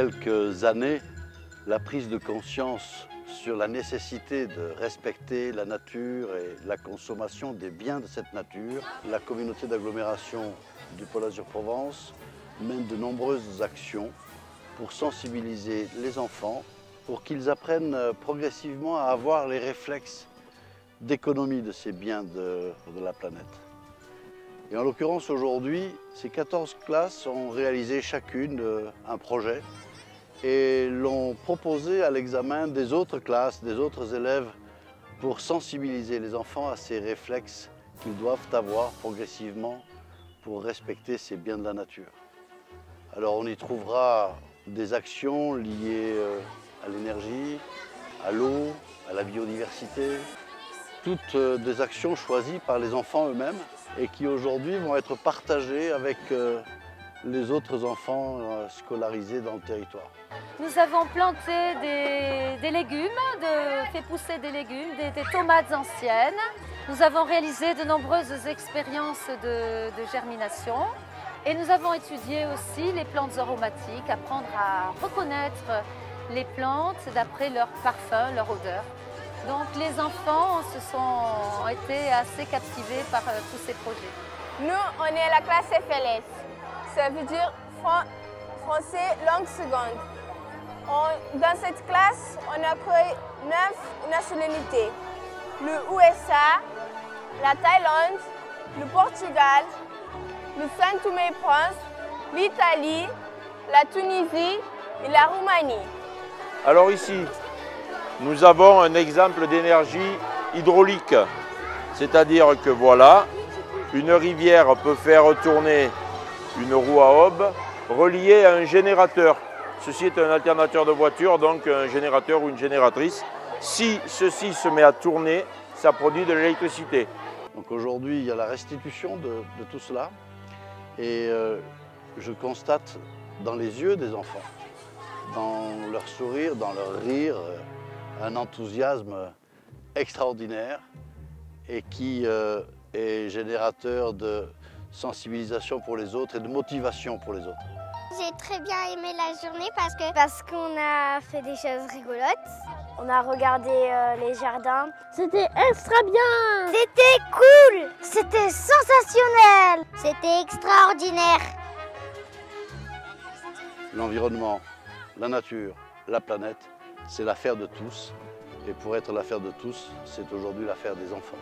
quelques années, la prise de conscience sur la nécessité de respecter la nature et la consommation des biens de cette nature, la communauté d'agglomération du Pôle Azur Provence mène de nombreuses actions pour sensibiliser les enfants, pour qu'ils apprennent progressivement à avoir les réflexes d'économie de ces biens de la planète. Et en l'occurrence aujourd'hui, ces 14 classes ont réalisé chacune un projet et l'ont proposé à l'examen des autres classes, des autres élèves, pour sensibiliser les enfants à ces réflexes qu'ils doivent avoir progressivement pour respecter ces biens de la nature. Alors on y trouvera des actions liées à l'énergie, à l'eau, à la biodiversité, toutes des actions choisies par les enfants eux-mêmes et qui aujourd'hui vont être partagées avec les autres enfants scolarisés dans le territoire. Nous avons planté des légumes, fait pousser des légumes, des tomates anciennes. Nous avons réalisé de nombreuses expériences de germination et nous avons étudié aussi les plantes aromatiques, apprendre à reconnaître les plantes d'après leur parfum, leur odeur. Donc les enfants ont été assez captivés par tous ces projets. Nous, on est la classe FLS. Ça veut dire français langue seconde. Dans cette classe, on accueille 9 nationalités. Le USA, la Thaïlande, le Portugal, le Saint Thomé et Prince, l'Italie, la Tunisie et la Roumanie. Alors ici, nous avons un exemple d'énergie hydraulique. C'est-à-dire que voilà, une rivière peut faire tourner une roue à aube reliée à un générateur. Ceci est un alternateur de voiture, donc un générateur ou une génératrice. Si ceci se met à tourner, ça produit de l'électricité. Donc aujourd'hui, il y a la restitution de tout cela et je constate dans les yeux des enfants, dans leur sourire, dans leur rire, un enthousiasme extraordinaire et qui est générateur de sensibilisation pour les autres et de motivation pour les autres. J'ai très bien aimé la journée parce qu'on a fait des choses rigolotes. On a regardé les jardins. C'était extra bien. C'était cool. C'était sensationnel. C'était extraordinaire. L'environnement, la nature, la planète, c'est l'affaire de tous. Et pour être l'affaire de tous, c'est aujourd'hui l'affaire des enfants.